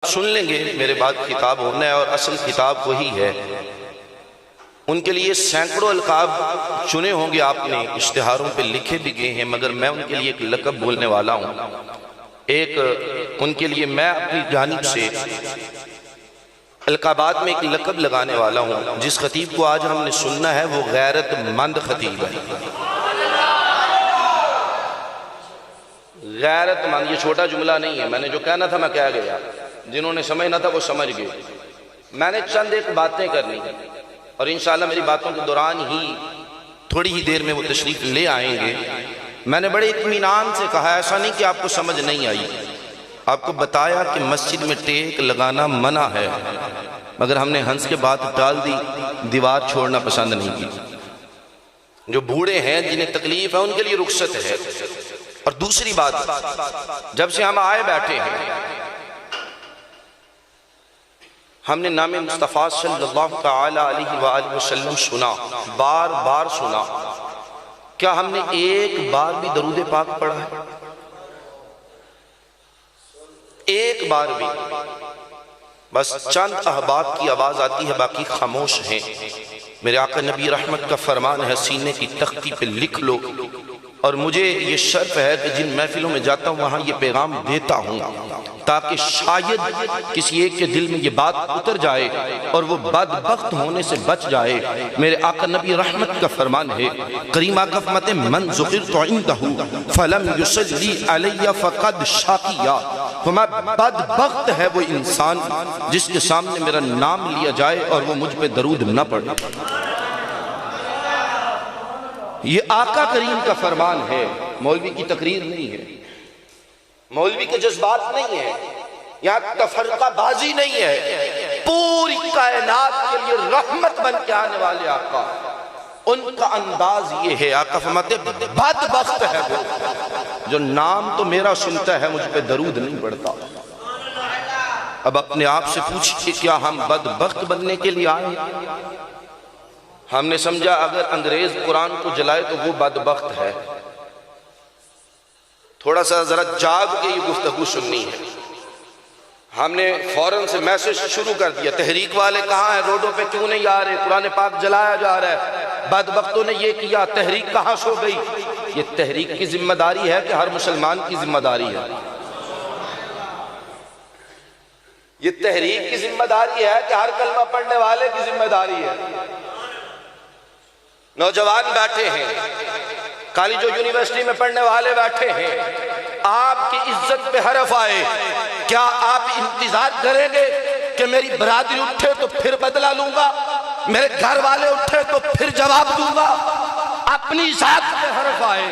سن لیں گے، میرے بعد خطاب ہونا ہے اور اصل خطاب وہی ہے۔ ان کے لیے سینکڑوں القاب چنے ہوں گے، آپ نے اشتہاروں پہ لکھے بھی گئے ہیں، مگر میں ان کے لیے ایک لقب بولنے والا ہوں۔ ان کے لیے میں اپنی جانب سے القابات میں ایک لقب لگانے والا ہوں۔ جس خطیب کو آج ہم نے سننا ہے وہ غیرت مند خطیب ہے۔ غیرت مند، یہ چھوٹا جملہ نہیں ہے، میں نے جو کہنا تھا میں کہہ گیا، جنہوں نے سمجھنا تھا وہ سمجھ گئے۔ میں نے چند ایک باتیں کرنی ہیں اور انشاءاللہ میری باتوں کے دوران ہی تھوڑی ہی دیر میں وہ تشریف لے آئیں گے۔ میں نے بڑے اطمینان سے کہا، ایسا نہیں کہ آپ کو سمجھ نہیں آئی، آپ کو بتایا کہ مسجد میں ٹیک لگانا منع ہے، مگر ہم نے ہنس کے بات ٹال دی، دیوار چھوڑنا پسند نہیں کی۔ جو بوڑھے ہیں جنہیں تکلیف ہے ان کے لیے رخصت ہے۔ اور دوسری بات، جب سے ہم آئے بیٹھے ہیں ہم نے نام مصطفیٰ صلی اللہ تعالی علیہ وآلہ وسلم سنا، بار بار سنا۔ کیا ہم نے ایک بار بھی درود پاک پڑھا ہے؟ ایک بار بھی؟ بس چند احباب کی آواز آتی ہے، باقی خاموش ہیں۔ میرے آقا نبی رحمت کا فرمان ہے، سینے کی تختی پہ لکھ لو۔ اور مجھے یہ شرف ہے کہ جن محفلوں میں جاتا ہوں وہاں یہ پیغام دیتا ہوں، تاکہ شاید کسی ایک کے دل میں یہ بات اتر جائے اور وہ بدبخت ہونے سے بچ جائے۔ میرے آقا نبی رحمت کا فرمان ہے، کریم آقا فرماتے ہیں، من ذکرت عندہ فلم یصلی علی فقد شاقیا۔ بدبخت ہے وہ انسان جس کے سامنے میرا نام لیا جائے اور وہ مجھ پہ درود نہ پڑھے۔ یہ آقا کریم کا فرمان ہے، مولوی کی تقریر نہیں ہے، مولوی کے جذبات نہیں ہے، یہاں تفرقہ بازی نہیں ہے۔ پوری کائنات کے لیے رحمت بن کے آنے والے آقا، ان کا انداز یہ ہے، آقا فرماتے بدبخت ہے وہ جو نام تو میرا سنتا ہے مجھ پہ درود نہیں پڑتا۔ اب اپنے آپ سے پوچھئے، کیا ہم بدبخت بننے کے لیے آئے؟ ہم نے سمجھا اگر انگریز قرآن کو جلائے تو وہ بدبخت ہے۔ تھوڑا سا ذرا جاگ کے یہ گفتگو سننی ہے۔ ہم نے فوراً سے میسج شروع کر دیا، تحریک والے کہاں ہیں، روڈوں پہ کیوں نہیں آ رہے، قرآن پاک جلایا جا رہا ہے، بدبختوں نے یہ کیا، تحریک کہاں سو گئی؟ یہ تحریک کی ذمہ داری ہے کہ ہر مسلمان کی ذمہ داری ہے؟ یہ تحریک کی ذمہ داری ہے کہ ہر کلمہ پڑھنے والے کی ذمہ داری ہے؟ نوجوان بیٹھے ہیں، کالج و یونیورسٹی میں پڑھنے والے بیٹھے ہیں، آپ کی عزت پہ حرف آئے، کیا آپ انتظار کریں گے کہ میری برادری اٹھے تو پھر بدلہ لوں گا، میرے گھر والے اٹھے تو پھر جواب دوں گا؟ اپنی ذات پہ حرف آئے،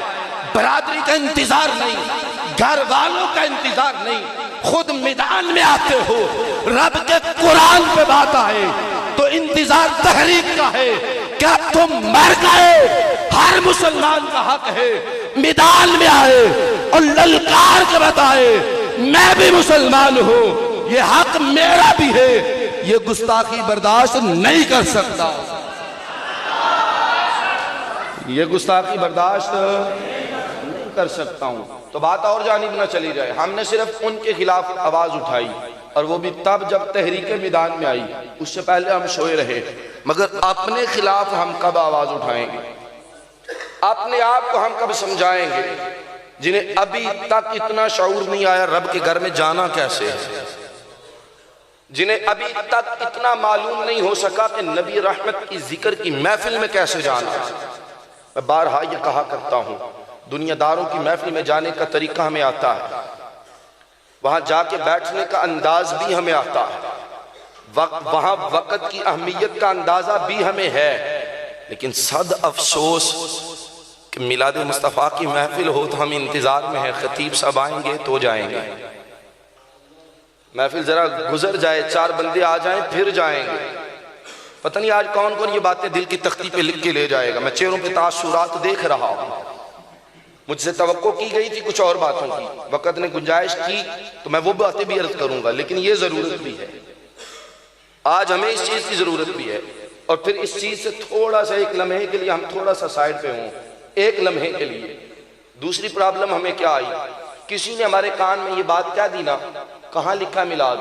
برادری کا انتظار نہیں، گھر والوں کا انتظار نہیں، خود میدان میں آتے ہو، رب کے قرآن پہ بات آئے تو انتظار تحریک کا ہے۔ کیا تم مر گئے؟ ہر مسلمان کا حق ہے میدان میں آئے اور للکار کے بتائے میں بھی مسلمان ہوں، یہ حق میرا بھی ہے، یہ گستاخی برداشت نہیں کر سکتا، یہ گستاخی برداشت نہیں کر سکتا ہوں۔ تو بات اور جانب نہ چلی جائے، ہم نے صرف ان کے خلاف آواز اٹھائی اور وہ بھی تب جب تحریک میدان میں آئی، اس سے پہلے ہم سوئے رہے، مگر اپنے خلاف ہم کب آواز اٹھائیں گے؟ اپنے آپ کو ہم کب سمجھائیں گے؟ جنہیں ابھی تک اتنا شعور نہیں آیا رب کے گھر میں جانا کیسے ہے، جنہیں ابھی تک اتنا معلوم نہیں ہو سکا کہ نبی رحمت کی ذکر کی محفل میں کیسے جانا ہے۔ میں بارہا یہ کہا کرتا ہوں، دنیا داروں کی محفل میں جانے کا طریقہ ہمیں آتا ہے، وہاں جا کے بیٹھنے کا انداز بھی ہمیں آتا ہے، وہاں وقت کی اہمیت کا اندازہ بھی ہمیں ہے، لیکن صد افسوس کہ میلاد مصطفیٰ کی محفل ہو تو ہم انتظار میں ہیں، خطیب صاحب آئیں گے تو جائیں گے، محفل ذرا گزر جائے، چار بندے آ جائیں پھر جائیں گے۔ پتہ نہیں آج کون کون یہ باتیں دل کی تختی پہ لکھ کے لے جائے گا۔ میں چہروں پہ تاثرات دیکھ رہا ہوں، مجھ سے توقع کی گئی تھی کچھ اور باتوں کی، وقت نے گنجائش کی تو میں وہ باتیں بھی عرض کروں گا، لیکن یہ ضرورت بھی ہے، آج ہمیں اس چیز کی ضرورت بھی ہے، اور پھر اس چیز سے تھوڑا سا ایک لمحے کے لیے ہم تھوڑا سا سائڈ پہ ہوں، ایک لمحے کے لیے۔ دوسری پرابلم ہمیں کیا آئی، کسی نے ہمارے کان میں یہ بات کہہ دی نا، کہاں لکھا میلاد،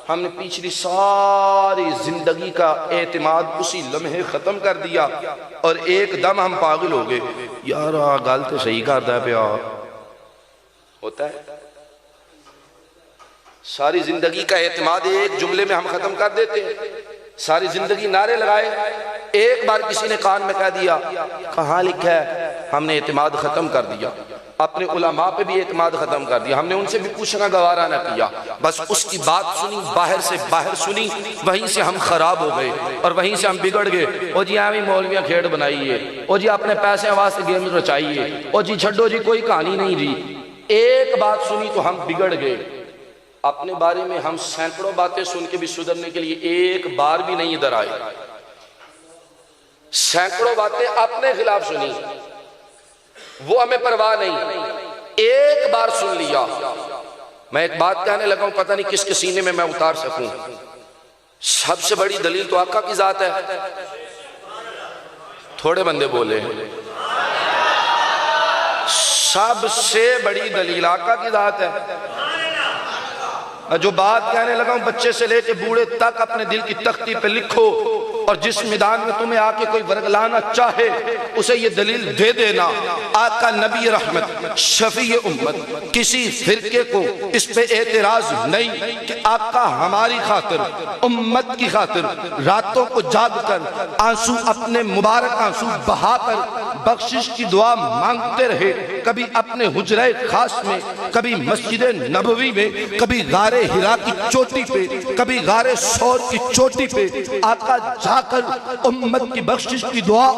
ہم نے پچھلی ساری زندگی کا اعتماد اسی لمحے ختم کر دیا اور ایک دم ہم پاگل ہو گئے، یار گل تو صحیح کرتا ہے پیا، ہوتا ہے۔ ساری زندگی کا اعتماد ایک جملے میں ہم ختم کر دیتے ہیں، ساری زندگی نعرے لگائے، ایک بار کسی نے کان میں کہہ دیا کہاں لکھا ہے، ہم نے اعتماد ختم کر دیا، اپنے علماء پہ بھی اعتماد ختم کر دیا، ہم نے ان سے بھی پوچھنا گوارا نہ کیا، بس اس کی بات سنی، باہر سے باہر سنی، وہیں سے ہم خراب ہو گئے اور وہیں سے ہم بگڑ گئے۔ او جی آویں مولویاں کھیڑ بنائیے، او جی اپنے پیسے واسطے گیم رچائیے، او جی چھڈو جی کوئی کہانی نہیں جی۔ ایک بات سنی تو ہم بگڑ گئے۔ اپنے بارے میں ہم سینکڑوں باتیں سن کے بھی سدھرنے کے لیے ایک بار بھی نہیں ادھر آئے، سینکڑوں باتیں اپنے خلاف سنی، وہ ہمیں پرواہ نہیں، ایک بار سن لیا۔ میں ایک بات کہنے لگا ہوں، پتہ نہیں کس کے سینے میں میں اتار سکوں۔ سب سے بڑی دلیل تو آقا کی ذات ہے، تھوڑے بندے بولے، سب سے بڑی دلیل آقا کی ذات ہے۔ جو بات کہنے لگا ہوں، بچے سے لے کے بوڑھے تک اپنے دل کی تختی پہ لکھو، اور جس میدان میں تمہیں آ کے کوئی ورگلانا چاہے اسے یہ دلیل دے دینا، آقا نبی رحمت شفیع امت، کسی فرقے کو اس پہ اعتراض نہیں کہ آقا ہماری خاطر، امت کی خاطر راتوں کو جاگ کر آنسو، اپنے مبارک آنسو بہا کر بخشش کی دعا مانگتے رہے، کبھی اپنے حجرہ خاص میں، کبھی مسجد نبوی میں، کبھی غار ہرا کی چوٹی پہ، کبھی غار ثور کی چوٹی پہ آقا جا کر امت کی بخشش کی دعا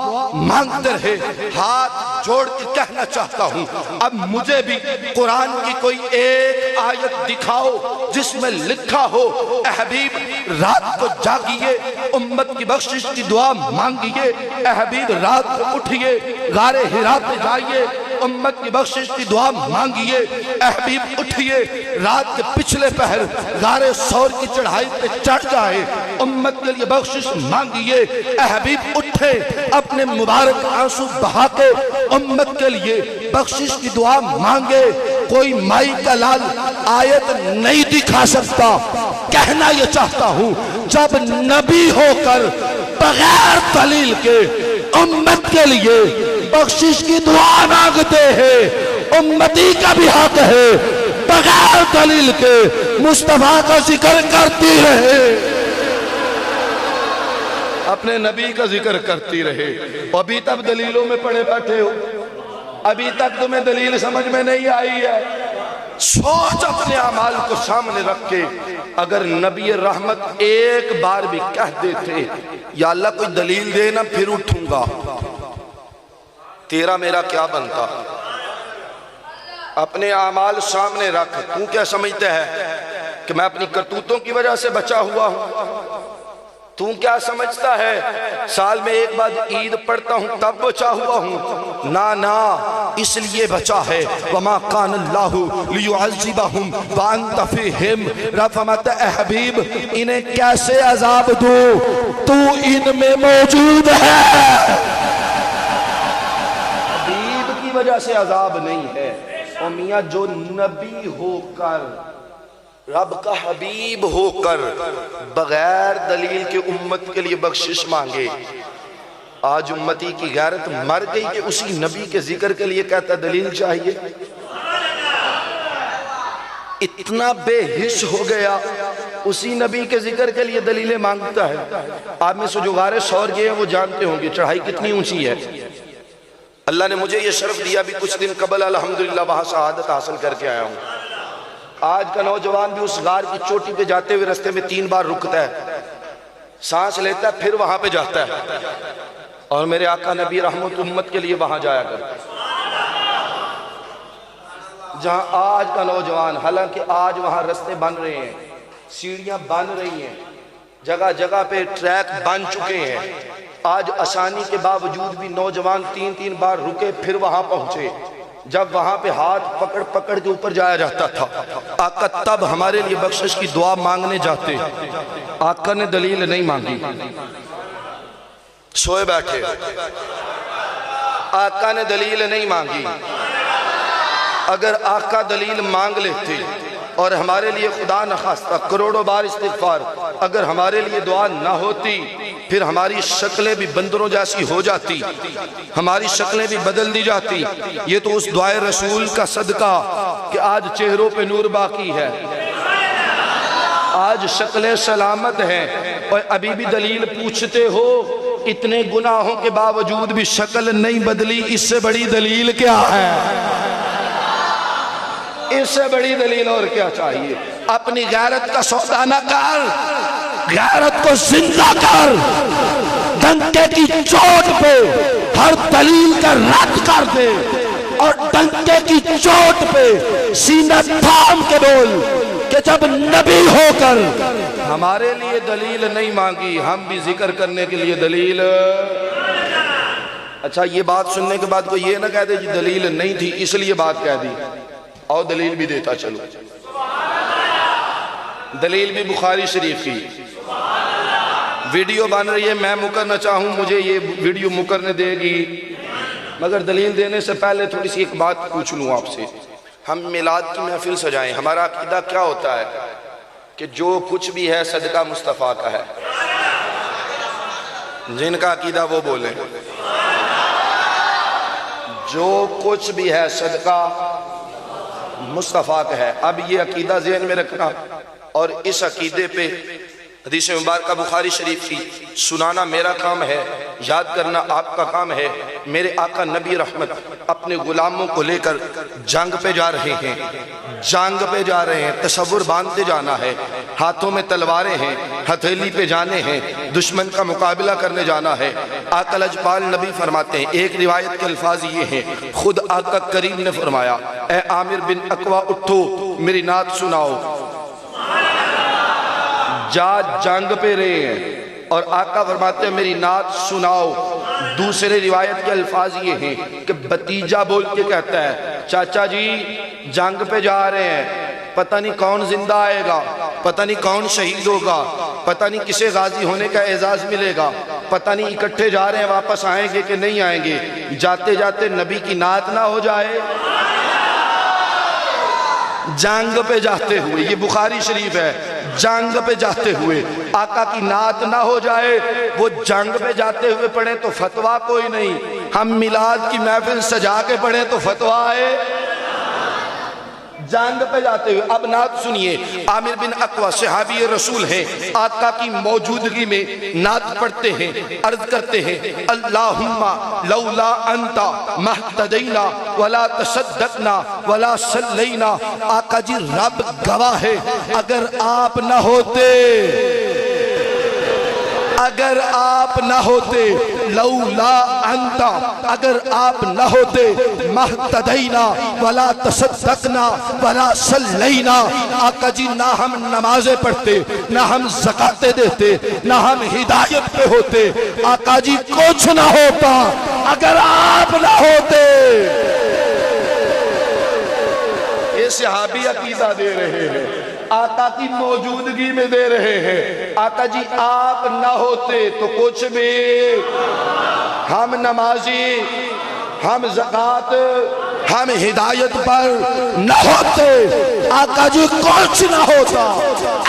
مانگتے رہے۔ ہاتھ جوڑ کے کہنا چاہتا ہوں، اب مجھے بھی قرآن کی کوئی ایک آیت دکھاؤ جس میں لکھا ہو اے حبیب رات کو جاگیے، امت کی بخشش کی دعا مانگیے، اے حبیب رات کو اٹھیے، غار ہرا پہ جائیے، امت کی بخشش کی دعا مانگیے، اے حبیب اٹھیے، رات کے پچھلے پہر غار ثور کی چڑھائی پہ چڑھ جائے، امت کے لیے بخشش مانگیے، اے حبیب اٹھے، اپنے مبارک آنسو بہا کے امت کے لیے بخشش کی دعا مانگے۔ کوئی مائی کا لال آیت نہیں دکھا سکتا، کہنا یہ چاہتا ہوں جب نبی ہو کر بغیر دلیل کے امت کے لیے بخشش کی دعا مانگتے ہیں، امتی کا بھی حق ہے بغیر دلیل کے مصطفیٰ کا ذکر کرتی رہے، اپنے نبی کا ذکر کرتی رہے۔ ابھی تک دلیلوں میں پڑے بیٹھے ہو، ابھی تک تمہیں دلیل سمجھ میں نہیں آئی ہے۔ سوچ اپنے اعمال کو سامنے رکھ کے، اگر نبی رحمت ایک بار بھی کہہ دیتے یا اللہ کوئی دلیل دینا پھر اٹھوں گا، تیرا میرا کیا بنتا؟ اپنے اعمال سامنے رکھ۔ تو کیا سمجھتا ہے کہ میں اپنی کرتوتوں کی وجہ سے بچا ہوا ہوں؟ تو کیا سمجھتا ہے سال میں ایک بار عید پڑھتا ہوں تب بچا ہوا ہوں؟ نا اس لیے بچا ہے وَمَا قَانَ اللَّهُ لِيُعَذِّبَهُمْ وَأَنْتَ فِيهِمْ۔ رب فرماتا ہے اے حبیب انہیں کیسے عذاب دوں، تو ان میں موجود ہے۔ حبیب کی وجہ سے عذاب نہیں ہے، اور میاں جو نبی ہو کر، رب کا حبیب ہو کر بغیر دلیل کے امت کے لیے بخشش مانگے، آج امتی کی غیرت مر گئی کہ اسی نبی کے ذکر کے لیے کہتا دلیل چاہیے۔ اتنا بے حس ہو گیا، اسی نبی کے ذکر کے لیے دلیلیں مانگتا ہے۔ آپ میں سے جو غار ثور گئے ہیں وہ جانتے ہوں گے چڑھائی کتنی اونچی ہے۔ اللہ نے مجھے یہ شرف دیا بھی کچھ دن قبل الحمدللہ وہاں شہادت حاصل کر کے آیا ہوں۔ آج کا نوجوان بھی اس غار کی چوٹی پہ جاتے ہوئے رستے میں 3 بار رکتا ہے، سانس لیتا ہے، پھر وہاں پہ جاتا ہے، اور میرے آقا نبی رحمت امت کے لیے وہاں جایا کرتا ہے۔ جہاں آج کا نوجوان، حالانکہ آج وہاں رستے بن رہے ہیں، سیڑھیاں بن رہی ہیں، جگہ جگہ پہ ٹریک بن چکے ہیں، آج آسانی کے باوجود بھی نوجوان 3 بار رکے پھر وہاں پہنچے۔ جب وہاں پہ ہاتھ پکڑ پکڑ کے اوپر جایا جاتا تھا، آقا تب ہمارے لیے بخشش کی دعا مانگنے جاتے، آقا نے دلیل نہیں مانگی، سوئے بیٹھے، آقا نے دلیل نہیں مانگی۔ اگر آقا دلیل مانگ لیتے اور ہمارے لیے خدا نخواستہ کروڑوں بار استغفار، اگر ہمارے لیے دعا نہ ہوتی پھر ہماری شکلیں بھی بندروں جیسی ہو جاتی، ہماری شکلیں بھی بدل دی جاتی۔ یہ تو اس دعائے رسول کا صدقہ کہ آج چہروں پہ نور باقی ہے، آج شکلیں سلامت ہیں۔ اور ابھی بھی دلیل پوچھتے ہو، اتنے گناہوں کے باوجود بھی شکل نہیں بدلی، اس سے بڑی دلیل کیا ہے؟ اس سے بڑی دلیل اور کیا چاہیے؟ اپنی غیرت کا سودا نہ کر، غیرت کو زندہ کر، ڈنکے کی چوٹ پہ ہر دلیل کا رد کر دے، اور ڈنکے کی چوٹ پہ سینہ تھام کے بول کہ جب نبی ہو کر ہمارے لیے دلیل نہیں مانگی، ہم بھی ذکر کرنے کے لیے دلیل۔ اچھا، یہ بات سننے کے بعد کوئی یہ نہ کہہ دے جی دلیل نہیں تھی اس لیے بات کہہ دی، اور دلیل بھی دیتا چلو۔ دلیل بھی بخاری شریف کی، ویڈیو بن رہی ہے، میں مکرنا چاہوں مجھے یہ ویڈیو مکرنے دے گی، مگر دلیل دینے سے پہلے تھوڑی سی ایک بات پوچھ لوں آپ سے۔ ہم میلاد کی محفل سجائیں، ہمارا عقیدہ کیا ہوتا ہے کہ جو کچھ بھی ہے صدقہ مصطفیٰ کا ہے؟ جن کا عقیدہ وہ بولیں، جو کچھ بھی ہے صدقہ مصطفیٰ کا ہے۔ اب یہ عقیدہ ذہن میں رکھنا، اور اس عقیدے پہ حدیث مبارکہ بخاری شریف کی سنانا میرا کام ہے، یاد کرنا آپ کا کام ہے۔ میرے آقا نبی رحمت اپنے غلاموں کو لے کر جنگ پہ جا رہے ہیں، جنگ پہ جا رہے ہیں، تصور باندھتے جانا ہے، ہاتھوں میں تلواریں ہیں، ہتھیلی پہ جانے ہیں، دشمن کا مقابلہ کرنے جانا ہے۔ آقا لجپال نبی فرماتے ہیں، ایک روایت کے الفاظ یہ ہیں، خود آقا کریم نے فرمایا، اے عامر بن اقوا اٹھو میری نعت سناؤ۔ جا جنگ پہ رہے ہیں اور آقا فرماتے ہیں میری نعت سناؤ۔ دوسرے روایت کے الفاظ یہ ہیں کہ بھتیجا بول کے کہتا ہے، چاچا جی جنگ پہ جا رہے ہیں، پتہ نہیں کون زندہ آئے گا، پتہ نہیں کون شہید ہوگا، پتہ نہیں کسے غازی ہونے کا اعزاز ملے گا، پتہ نہیں اکٹھے جا رہے ہیں واپس آئیں گے کہ نہیں آئیں گے، جاتے جاتے نبی کی نعت نہ ہو جائے۔ جنگ پہ جاتے ہوئے، یہ بخاری شریف ہے، جنگ پہ جاتے ہوئے آقا کی نعت نہ ہو جائے، وہ جنگ پہ جاتے ہوئے پڑھیں تو فتویٰ کوئی نہیں، ہم میلاد کی محفل سجا کے پڑھیں تو فتویٰ ہے جنگ پہ جاتے ہوئے۔ اب نعت سنیے، عامر بن اقوا صحابی رسول ہیں، آقا کی موجودگی میں نعت پڑھتے ہیں، عرض کرتے ہیں، اللہم لولا انتا مہتدینا ولا تصدقنا ولا صلینا۔ آقا جی رب گواہ ہے، اگر آپ نہ ہوتے، اگر آپ نہ ہوتے، لولا انتا اگر آپ نہ ہوتے، مہتدینا ولا تصدقنا ولا صلینا۔ آقا جی نہ ہم نمازیں پڑھتے، نہ ہم زکاتیں دیتے، نہ ہم ہدایت پہ ہوتے، آقا جی کچھ نہ ہوتا اگر آپ نہ ہوتے۔ یہ صحابی عقیدہ دے رہے ہیں، آقا کی موجودگی میں دے رہے ہیں، آقا جی آپ نہ ہوتے تو کچھ بھی، ہم نمازی، ہم زکات، ہم ہدایت پر نہ ہوتے، آقا جی کچھ نہ ہوتا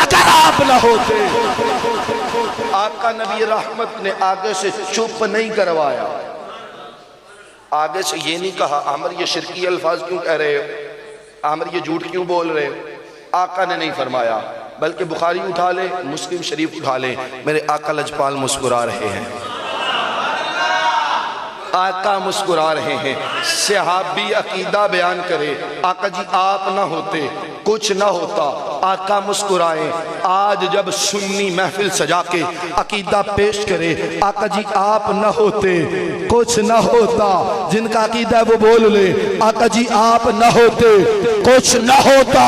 اگر آپ نہ ہوتے۔ آقا نبی رحمت نے آگے سے چپ نہیں کروایا، آگے سے یہ نہیں کہا عامر یہ شرکی الفاظ کیوں کہہ رہے ہو، عامر یہ جھوٹ کیوں بول رہے ہو۔ آقا نے نہیں فرمایا، بلکہ بخاری اٹھا لے، مسلم شریف اٹھا لے، میرے آقا لجپال مسکرا رہے ہیں، آقا مسکرا رہے ہیں۔ صحابی عقیدہ بیان کرے، آقا جی آپ نہ ہوتے کچھ نہ ہوتا، آقا مسکرائیں۔ آج جب سنی محفل سجا کے عقیدہ پیش کرے، آقا جی آپ نہ ہوتے کچھ نہ ہوتا، جن کا عقیدہ ہے وہ بول لے، آقا جی آپ نہ ہوتے کچھ نہ ہوتا۔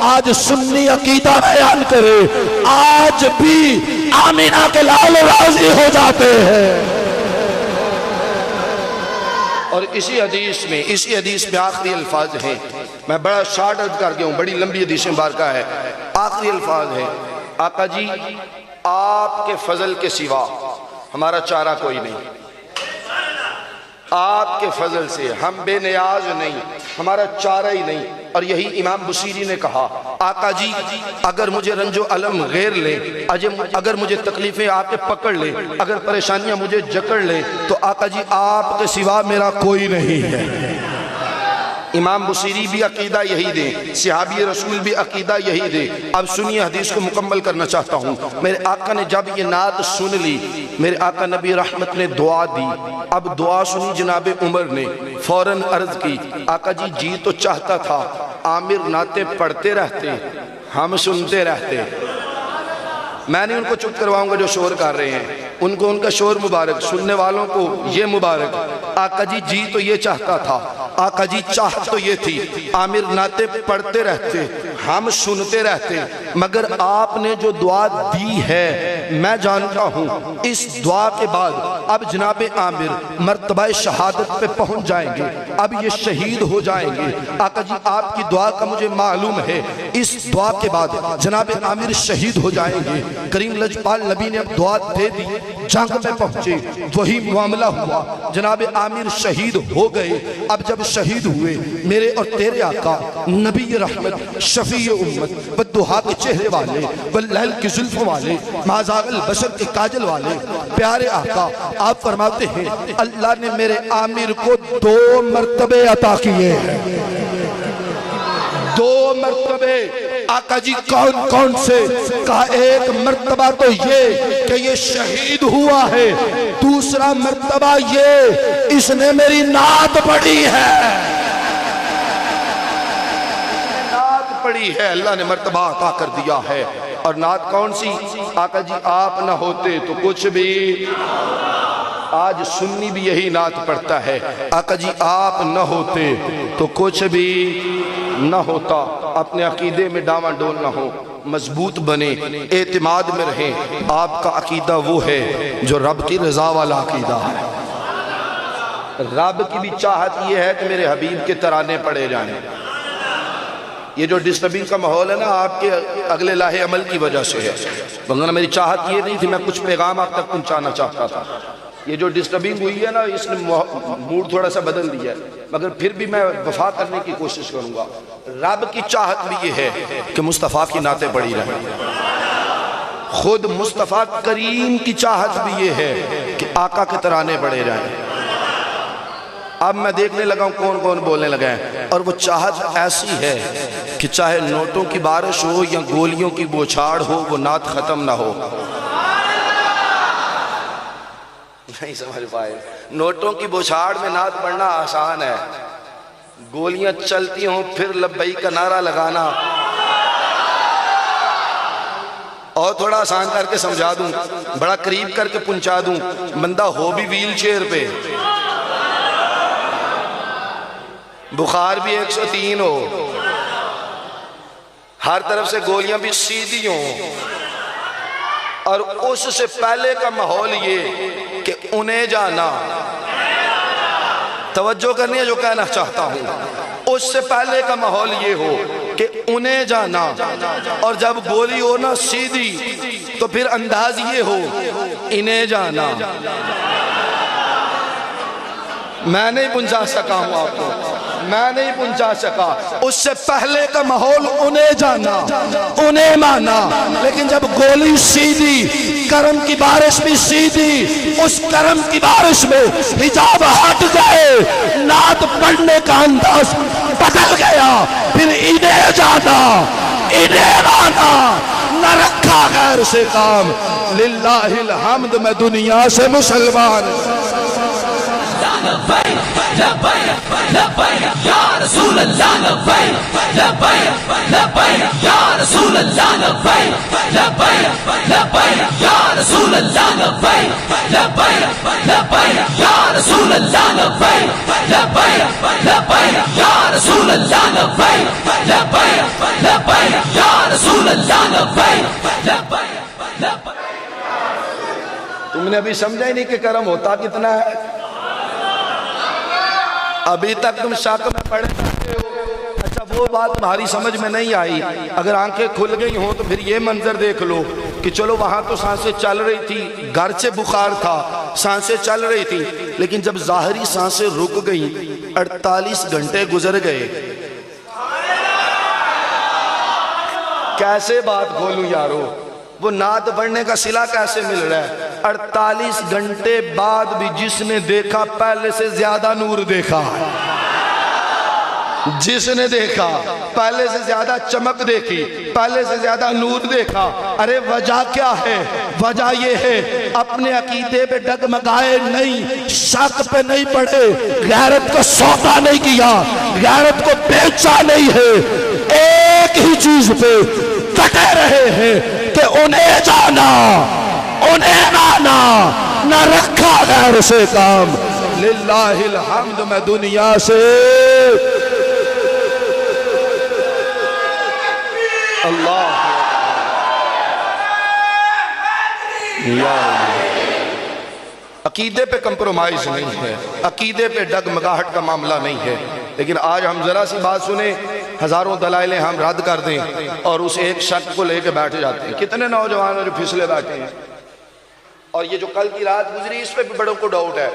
آج سنی عقیدہ بیان کرے، آج بھی آمینہ کے لال راضی ہو جاتے ہیں۔ اور اسی حدیث میں آخری الفاظ ہیں، میں بڑا شارٹ عرض کر گیا ہوں، بڑی لمبی حدیث مبارکہ ہے، آخری الفاظ ہیں، آقا جی آپ کے فضل کے سوا ہمارا چارہ کوئی نہیں، آپ کے فضل سے ہم بے نیاز نہیں، ہمارا چارہ ہی نہیں، اور یہی امام بصیری نے کہا آقا جی اگر مجھے رنج و علم غیر لے، اگر مجھے تکلیفیں آ کے پکڑ لے، اگر پریشانیاں مجھے جکڑ لے، تو آقا جی آپ کے سوا میرا کوئی نہیں ہے۔ امام بصیری بھی عقیدہ یہی دے، صحابی رسول بھی عقیدہ یہی دے۔ اب سنیے، حدیث کو مکمل کرنا چاہتا ہوں۔ میرے آقا نے جب یہ نعت سن لی، میرے آقا نبی رحمت نے دعا دی۔ اب دعا سنی جناب عمر نے، فوراً عرض کی آقا جی تو چاہتا تھا عامر نعتیں پڑھتے رہتے، ہم سنتے رہتے۔ میں نہیں ان کو چپ کرواؤں گا جو شور کر رہے ہیں، ان کو ان کا شور مبارک، سننے والوں کو یہ مبارک۔ آقا جی تو یہ چاہتا تھا، آقا جی چاہت تو یہ تھی عامر نعتیں پڑھتے رہتے، ہم سنتے رہتے، مگر آپ نے جو دعا دی ہے میں جانتا ہوں اس دعا کے بعد اب جناب عامر مرتبہ شہادت پہ پہنچ جائیں گے، اب یہ شہید ہو جائیں گے۔ آقا جی آپ کی دعا کا مجھے معلوم ہے اس دعا کے بعد جناب عامر شہید ہو جائیں گے۔ کریم لجپال نبی نے اب دعا دے دی، جنگ میں پہنچے، وہی معاملہ ہوا، جناب عامر شہید ہو گئے۔ اب جب شہید ہوئے میرے اور تیرے آقا نبی رحمت، شفیع امت، بددعا کے چہرے والے، واللیل کی زلف والے، مازاغ البشر کے کاجل والے پیارے آقا، آپ فرماتے ہیں اللہ نے میرے عامر کو 2 مرتبے عطا کیے ہیں، 2 مرتبے۔ آقا جی کون سے؟ کہا ایک مرتبہ تو یہ کہ یہ شہید ہوا ہے، دوسرا مرتبہ یہ اس نے میری نعت پڑھی ہے، نعت پڑھی ہے، اللہ نے مرتبہ عطا کر دیا ہے۔ اور نعت کون سی؟ آقا جی آپ نہ ہوتے تو کچھ بھی، آج سنی بھی یہی نعت پڑھتا ہے، آقا جی آپ نہ ہوتے تو کچھ بھی نہ ہوتا۔ اپنے عقیدے میں ڈاواں ڈول نہ ہو، مضبوط بنے، اعتماد میں رہیں۔ آپ کا عقیدہ وہ ہے جو رب کی رضا والا عقیدہ ہے۔ رب کی بھی چاہت یہ ہے کہ میرے حبیب کے ترانے پڑھے جائیں۔ یہ جو ڈسٹربنگ کا ماحول ہے نا آپ کے اگلے لاہے عمل کی وجہ سے ہے، ورنہ میری چاہت یہ نہیں تھی، میں کچھ پیغام آپ تک پہنچانا چاہتا تھا۔ یہ جو ڈسٹربنگ ہوئی ہے نا اس نے موڈ تھوڑا سا بدل دیا ہے، مگر پھر بھی میں وفا کرنے کی کوشش کروں گا۔ رب کی چاہت بھی یہ ہے کہ مصطفیٰ کی نعتیں پڑھی رہیں، خود مصطفیٰ کریم کی چاہت بھی یہ ہے کہ آقا کے ترانے پڑھے جائیں۔ اب میں دیکھنے لگا ہوں کون کون بولنے لگے ہیں، اور وہ چاہت ایسی ہے کہ چاہے نوٹوں کی بارش ہو یا گولیوں کی بوچھاڑ ہو، وہ نعت ختم نہ ہو۔ نہیں سمجھ پائے، نوٹوں کی بوچھاڑ میں نعت پڑھنا آسان ہے، گولیاں چلتی ہوں پھر لبیک کا نعرہ لگانا اور تھوڑا آسان کر کے سمجھا دوں، بڑا قریب کر کے پہنچا دوں، بندہ ہو بھی ویل چیئر پہ، بخار بھی 103 ہو، ہر طرف سے گولیاں بھی سیدھی ہوں، اور اس سے پہلے کا ماحول یہ کہ انہیں جانا، توجہ کرنی ہے جو کہنا چاہتا ہوں، اس سے پہلے کا ماحول یہ ہو کہ انہیں جانا، اور جب گولی ہو نا سیدھی تو پھر انداز یہ ہو انہیں جانا۔ میں نہیں پہنچا سکا ہوں آپ کو، میں نہیں پہنچا سکا۔ اس سے پہلے کا ماحول انہیں جانا، انہیں مانا، لیکن جب گولی سیدھی، کرم کی بارش بھی سیدھی، اس کرم کی بارش میں حجاب ہٹ گئے، نعت پڑھنے کا انداز بدل گیا، پھر انہیں جانا، انہیں مانا، نہ رکھا غیر سے کام۔ للہ الحمد، میں دنیا سے مسلمان۔ لبیک لبیک لبیک یا رسول اللہ، لبیک لبیک لبیک یا رسول اللہ، لبیک لبیک لبیک یا رسول اللہ، لبیک لبیک لبیک یا رسول اللہ، لبیک لبیک لبیک یا رسول اللہ، لبیک لبیک لبیک یا رسول اللہ، لبیک لبیک لبیک۔ تم نے ابھی سمجھا ہی نہیں کہ کرم ہوتا کتنا ہے، ابھی تک تم شک میں پڑے رہتے ہو۔ اچھا وہ بات تمہاری سمجھ میں نہیں آئی، اگر آنکھیں کھل گئی ہوں تو پھر یہ منظر دیکھ لو کہ چلو وہاں تو سانسیں چل رہی تھی، گھر سے بخار تھا، سانسیں چل رہی تھی، لیکن جب ظاہری سانسیں رک گئیں، 48 گھنٹے گزر گئے، کیسے بات کھولوں یارو؟ وہ نعت پڑھنے کا صلہ کیسے مل رہا ہے؟ 48 گھنٹے بعد بھی جس نے دیکھا پہلے سے زیادہ نور دیکھا، جس نے دیکھا پہلے سے زیادہ چمک دیکھی، پہلے سے زیادہ نور دیکھا۔ ارے وجہ کیا ہے؟ وجہ یہ ہے اپنے عقیدے پہ ڈگمگائے نہیں، شک پہ نہیں پڑے، غیرت کو سودا نہیں کیا، غیرت کو بیچا نہیں ہے، ایک ہی چیز پہ ڈٹے رہے ہیں کہ انہیں جانا، انہیں مانا، نہ رکھا غیر سے کام۔ للہ الحمد، میں دنیا سے اللہ عقیدے پہ کمپرومائز نہیں ہے، عقیدے پہ ڈگمگاہٹ کا معاملہ نہیں ہے۔ لیکن آج ہم ذرا سی بات سنیں، ہزاروں دلائلیں ہم رد کر دیں اور اس ایک شک کو لے کے بیٹھ جاتے ہیں۔ کتنے نوجوان ہیں جو پھسلے بیٹھے ہیں، اور یہ جو کل کی رات گزری اس پہ بھی بڑوں کو ڈاؤٹ ہے،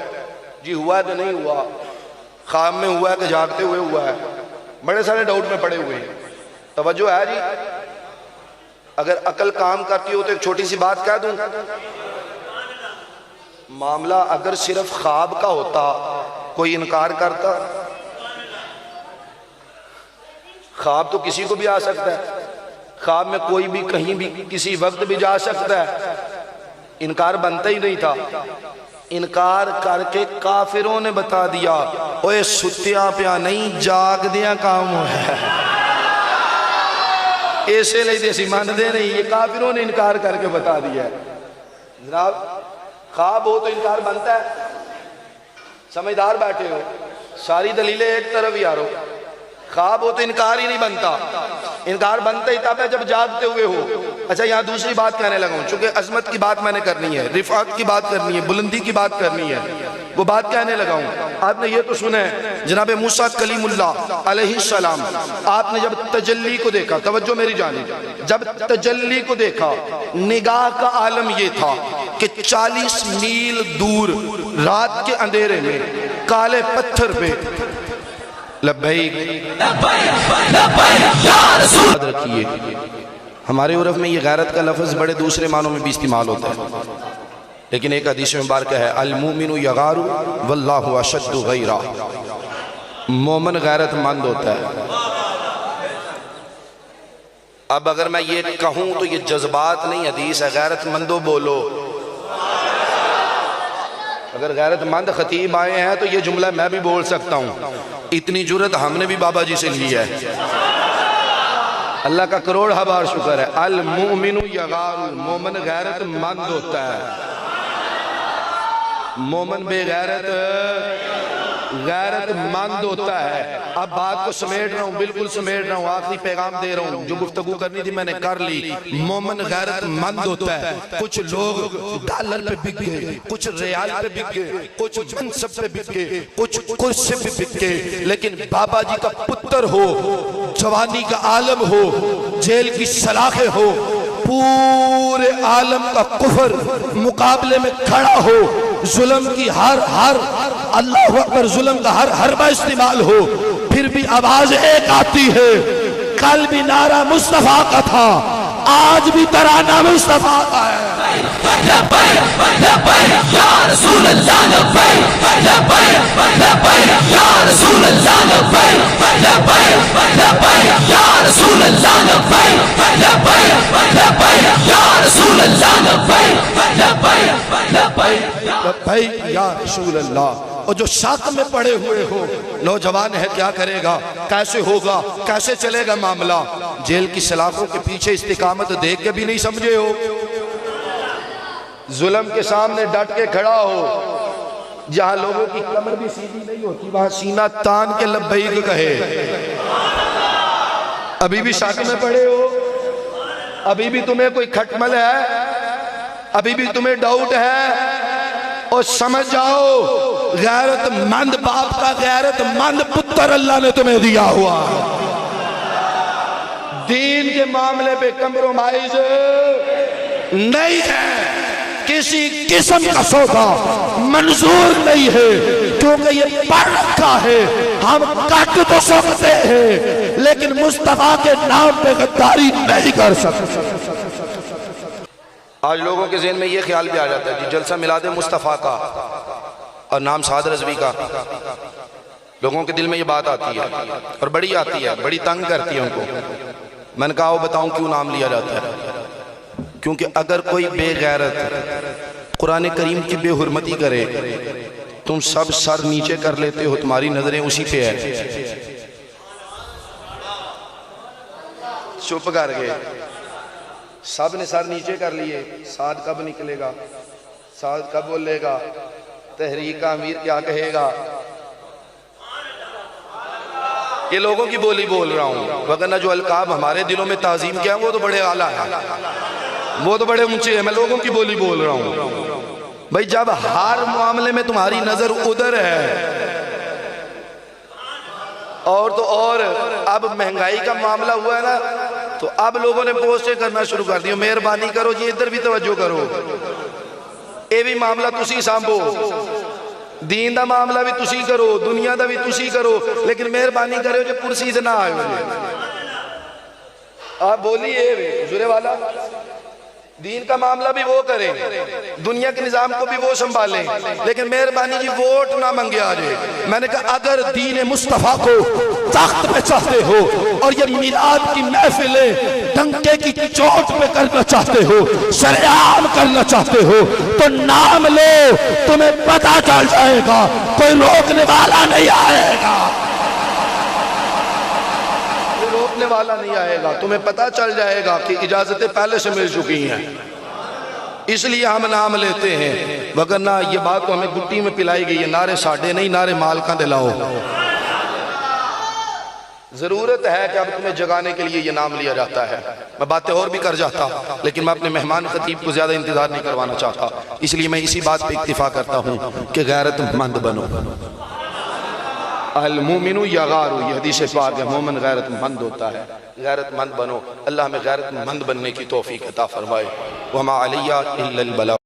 جی ہوا ہے کہ نہیں ہوا، خواب میں ہوا ہے کہ جاگتے ہوئے ہوا ہے، بڑے سارے ڈاؤٹ میں پڑے ہوئے ہیں۔ توجہ ہے جی؟ اگر عقل کام کرتی ہو تو ایک چھوٹی سی بات کہہ دوں، معاملہ اگر صرف خواب کا ہوتا کوئی انکار کرتا؟ خواب تو کسی کو بھی آ سکتا ہے، خواب میں کوئی بھی کہیں بھی کسی وقت بھی جا سکتا ہے، انکار بنتا ہی نہیں تھا۔ انکار کر کے کافروں نے بتا دیا اوے ستیاں پیا نہیں جاگ دیا کام ہے، ایسے لئے دیسی مان دے نہیں، یہ کافروں نے انکار کر کے بتا دیا ہے۔ جناب خواب ہو تو انکار بنتا ہے؟ سمجھدار بیٹھے ہو، ساری دلیلیں ایک طرف یارو، خواب ہو تو انکار ہی نہیں بنتا، انکار بنتا ہی تب ہے جب جاگتے ہوئے ہو۔ اچھا یہاں دوسری بات کہنے لگا ہوں، چونکہ عظمت کی بات میں نے کرنی ہے، رفعت کی بات کرنی ہے، بلندی کی بات کرنی ہے، وہ بات کہنے لگا ہوں۔ آپ نے یہ تو سنا ہے جناب موسیٰ کلیم اللہ علیہ السلام، آپ نے جب تجلی کو دیکھا، توجہ میری جانب، جب تجلی کو دیکھا نگاہ کا عالم یہ تھا کہ 40 میل دور رات کے اندھیرے میں کالے پتھر پہ لبیک یاد رکھیے، ہمارے عرف میں یہ غیرت کا لفظ بڑے دوسرے معنوں میں بھی استعمال ہوتا ہے، لیکن ایک حدیث مبارکہ ہے المومن یغار واللہ اشد غیرہ، مومن غیرت مند ہوتا ہے۔ اب اگر میں یہ کہوں تو یہ جذبات نہیں، حدیث ہے، غیرت مندو بولو۔ اگر غیرت مند خطیب آئے ہیں تو یہ جملہ میں بھی بول سکتا ہوں، اتنی جرت ہم نے بھی بابا جی سے لی ہے، اللہ کا کروڑ ہزار شکر ہے۔ المؤمن یغار، مومن غیرت مند ہوتا ہے، مومن بے غیرت مند ہوتا ہے۔ اب بات کو سمیٹ رہا ہوں، بالکل سمیٹ رہا ہوں، آخری پیغام دے رہا ہوں، جو گفتگو کرنی تھی میں نے کر لی۔ مومن غیرت مند ہوتا ہے۔ کچھ لوگ ڈالر پہ بک گئے، کچھ ریال پہ بک گئے، کچھ منصب پہ بک گئے، کچھ کرسی پہ بک گئے، لیکن بابا جی کا پتر ہو، جوانی کا عالم ہو، جیل کی سلاخیں ہو، پورے عالم کا کفر مقابلے میں کھڑا ہو، ظلم کی ہر اللہ اکبر، ظلم کا ہر حربہ استعمال ہو، پھر بھی آواز ایک آتی ہے، کل بھی نعرہ مصطفیٰ کا تھا، آج بھی ترانہ مصطفیٰ کا ہے۔ لبیک لبیک یا رسول اللہ، لبیک لبیک لبیک یا رسول اللہ، لبیک لبیک لبیک یا رسول اللہ، لبیک لبیک لبیک یا رسول اللہ، لبیک لبیک لبیک لبیک یا رسول اللہ۔ اور جو شک میں پڑے ہوئے ہو، نوجوان ہے کیا کرے گا، کیسے ہوگا، کیسے چلے گا معاملہ، جیل کی سلاخوں کے پیچھے استقامت دیکھ کے بھی نہیں سمجھے ہو، ظلم کے سامنے ڈٹ کے کھڑا ہو، جہاں لوگوں کی کمر بھی سیدھی نہیں ہوتی وہاں سینہ تان کے لبیک کہے، ابھی بھی شک میں پڑے ہو، ابھی بھی تمہیں کوئی کھٹمل ہے، ابھی بھی تمہیں ڈاؤٹ ہے، اور سمجھ جاؤ غیرت مند باپ کا غیرت مند پتر اللہ نے تمہیں دیا ہوا، دین کے معاملے پہ کمپرومائز نہیں ہے، کسی قسم کا سودا منظور نہیں ہے، کیونکہ یہ پڑھ رکھا ہے ہم کٹ تو سکتے ہیں لیکن مصطفیٰ کے نام پہ غداری نہیں کر سکتے۔ آج لوگوں کے ذہن میں یہ خیال بھی آ جاتا ہے کہ جلسہ میلاد مصطفیٰ کا اور نام سعد رضوی کا، لوگوں کے دل میں یہ بات آتی ہے اور بڑی آتی ہے، بڑی تنگ کرتی ہے ان کو۔ میں نے کہا وہ بتاؤں کیوں نام لیا جاتا ہے؟ کیونکہ اگر کوئی بے غیرت قرآن کریم کی بے حرمتی کرے، تم سب سر نیچے کر لیتے ہو، تمہاری نظریں اسی پہ ہے۔ چپ کر گئے، سب نے سر نیچے کر لیے۔ سعد کب نکلے گا؟ سعد کب بولے گا؟ تحریک کا امیر کیا کہے گا؟ یہ لوگوں کی بولی بول رہا ہوں، وگرنہ جو القاب ہمارے دلوں میں تعظیم کیا وہ تو بڑے اعلیٰ ہیں، وہ تو بڑے اونچے ہیں۔ میں لوگوں کی بولی بول رہا ہوں۔ بھئی جب ہر معاملے میں تمہاری نظر ادھر ہے، اور تو اور اب مہنگائی کا معاملہ ہوا ہے نا، تو اب لوگوں نے پوسٹیں کرنا شروع کر دی، مہربانی کرو جی ادھر بھی توجہ کرو، اے بھی معاملہ تسی سامبو، دین دا معاملہ بھی تسی کرو، دنیا دا بھی تسی کرو، لیکن مہربانی کرو جو پرسی سے نہ آئے ہوئے۔ آپ بولیے حضور والا، دین کا معاملہ بھی وہ کریں، دنیا کے نظام کو بھی وہ سنبھالیں، لیکن مہربانی جی ووٹ نہ منگے آجے۔ میں نے کہا اگر دین مصطفیٰ کو تخت پہ چاہتے ہو اور یہ میلاد کی محفلیں ڈنکے کی چوٹ پہ کرنا چاہتے ہو، شریعام کرنا چاہتے ہو، تو نام لو، تمہیں پتہ چل جائے گا، کوئی روکنے والا نہیں آئے گا، روکنے والا نہیں آئے گا، تمہیں پتہ چل جائے گا کہ اجازتیں پہلے سے مل چکی ہیں، اس لیے ہم نام لیتے ہیں، وگرنہ یہ بات تو ہمیں گٹی میں پلائی گئی ہے، نعرے ساڑھے نہیں، نعرے مالکاں دلاؤ۔ ضرورت ہے کہ اب تمہیں جگانے کے لیے یہ نام لیا جاتا ہے۔ میں باتیں اور بھی کر جاتا، لیکن میں اپنے مہمان خطیب کو زیادہ انتظار نہیں کروانا چاہتا، اس لیے میں اسی بات پہ اکتفا کرتا ہوں کہ غیرت مند بنو۔ المومن یغار، یہ حدیث پاک ہے، مومن غیرت مند ہوتا ہے، غیرت مند بنو۔ اللہ ہمیں غیرت مند بننے کی توفیق عطا فرمائے۔ وما علیہ الا البلاغ۔